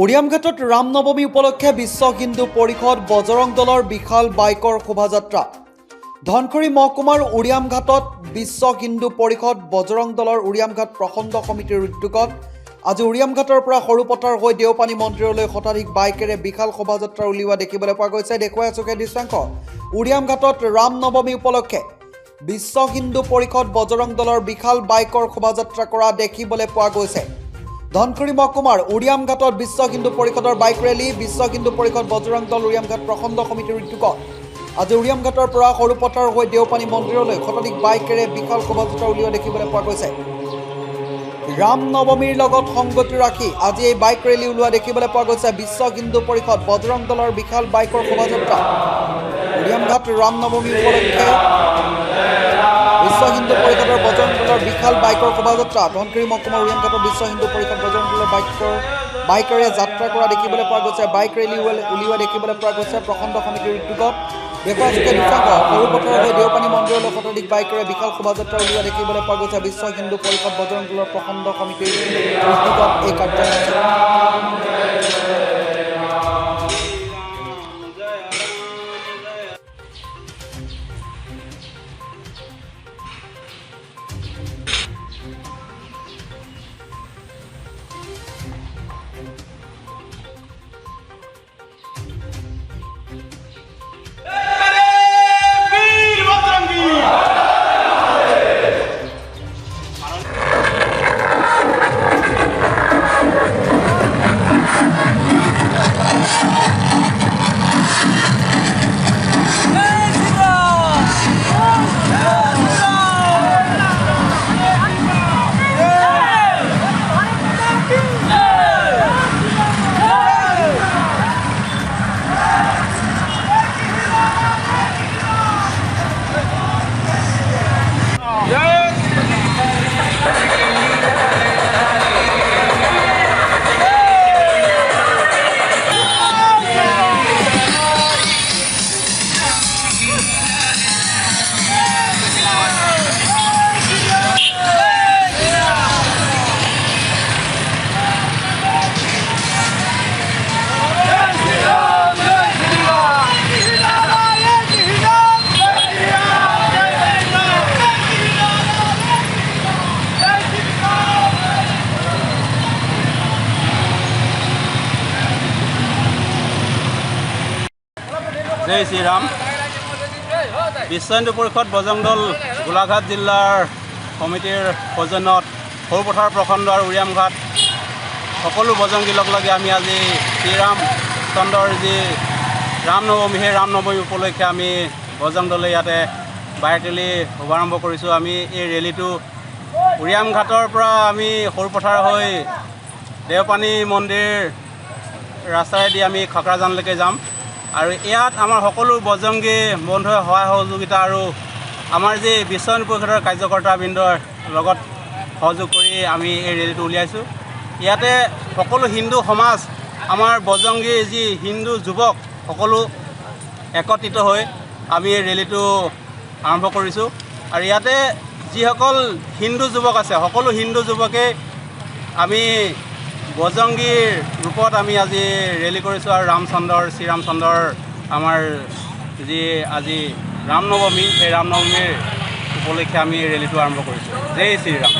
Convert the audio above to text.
উৰিয়ামঘাটত ৰামনৱমী উপলক্ষে বিশ্ব হিন্দু পৰিষদ বজৰং দলৰ বিশাল বাইকৰ শোভাযাত্ৰা। ধনখুৰী মহকুমাৰ উৰিয়ামঘাটত বিশ্ব হিন্দু পৰিষদ বজৰং দলৰ উৰিয়ামঘাট প্ৰখণ্ড সমিতিৰ উদ্যোগত আজি উৰিয়ামঘাটৰ পৰা সৰুপথাৰ হৈ দেওপানী মন্দিৰলৈ শতাধিক বাইকেৰে বিশাল শোভাযাত্ৰা উলিওৱা দেখিবলৈ পোৱা গৈছে। দেখুৱাই আছোঁ সেই দৃশ্যাংশ। উৰিয়ামঘাটত ৰামনৱমী উপলক্ষে বিশ্ব হিন্দু পৰিষদ বজৰং দলৰ বিশাল বাইকৰ শোভাযাত্ৰা কৰা দেখিবলৈ পোৱা গৈছে। ধনখুৰী মহকুমাৰ উৰিয়ামঘাটত বিশ্ব হিন্দু পৰিষদৰ বাইক ৰেলী। বিশ্ব হিন্দু পৰিষদ বজৰং দল উৰিয়ামঘাট প্ৰখণ্ড সমিতিৰ উদ্যোগত আজি উৰিয়ামঘাটৰ পৰা সৰুপথাৰ হৈ দেওপানী মন্দিৰলৈ শতাধিক বাইকেৰে বিশাল শোভাযাত্ৰা উলিওৱা দেখিবলৈ পোৱা গৈছে। ৰামনৱমীৰ লগত সংগতি ৰাখি আজি এই বাইক ৰেলী উলিওৱা দেখিবলৈ পোৱা গৈছে। বিশ্ব হিন্দু পৰিষদ বজৰং দলৰ বিশাল বাইকৰ শোভাযাত্ৰা উৰিয়ামঘাট ৰামনৱমী উপলক্ষে বিশ্ব হিন্দু পৰিষদৰ বজৰং দলৰ বিশাল বাইকৰ শোভাযাত্ৰা। ধনখুৰী মহকুমাৰ উৰিয়ামঘাটত বিশ্ব হিন্দু পৰিষদ বজৰং দলৰ বাইকেৰে যাত্ৰা কৰা দেখিবলৈ পোৱা গৈছে। বাইক ৰেলী উলিওৱা দেখিবলৈ পোৱা গৈছে প্ৰখণ্ড সমিতিৰ উদ্যোগত। দেখুৱাই আছোঁ দৃশ্যাংশ। সৰুপথাৰ হৈ দেওপানী মন্দিৰলৈ শতাধিক বাইকেৰে বিশাল শোভাযাত্ৰা উলিওৱা দেখিবলৈ পোৱা গৈছে। বিশ্ব হিন্দু পৰিষদ বজৰং দলৰ প্ৰখণ্ড সমিতিৰ উদ্যোগত এই কাৰ্যসূচী। জয় শ্ৰীৰাম। বিশ্ব হিন্দু পৰিষদ বজৰং দল গোলাঘাট জিলাৰ সমিতিৰ সৌজন্যত সৰুপথাৰ প্ৰখণ্ড আৰু উৰিয়ামঘাট সকলো বজৰংগী লগ লাগি আমি আজি শ্ৰীৰামচন্দ্ৰৰ যি ৰামনৱমী সেই ৰামনৱমী উপলক্ষে আমি বজৰং দলে ইয়াতে বাইক ৰেলী শুভাৰম্ভ কৰিছোঁ। আমি এই ৰেলীটো উৰিয়ামঘাটৰ পৰা আমি সৰুপথাৰ হৈ দেওপানী মন্দিৰ ৰাস্তাৰেদি আমি খাকৰাজানলৈকে যাম আৰু ইয়াত আমাৰ সকলো বজৰংগী বন্ধুৱে সহায় সহযোগিতা আৰু আমাৰ যি বিশ্ব হিন্দু পৰিষদৰ কাৰ্যকৰ্তাবৃন্দৰ লগত সহযোগ কৰি আমি এই ৰেলীটো উলিয়াইছোঁ। ইয়াতে সকলো হিন্দু সমাজ আমাৰ বজৰংগী যি হিন্দু যুৱক সকলো একত্ৰিত হৈ আমি এই ৰেলীটো আৰম্ভ কৰিছোঁ আৰু ইয়াতে যিসকল হিন্দু যুৱক আছে সকলো হিন্দু যুৱকে আমি বজৰংগীৰ ৰূপত আমি আজি ৰেলী কৰিছোঁ আৰু শ্ৰীৰামচন্দ্ৰৰ আমাৰ যি আজি ৰামনৱমী সেই ৰামনৱমীৰ উপলক্ষে আমি ৰেলীটো আৰম্ভ কৰিছোঁ। জয় শ্ৰীৰাম।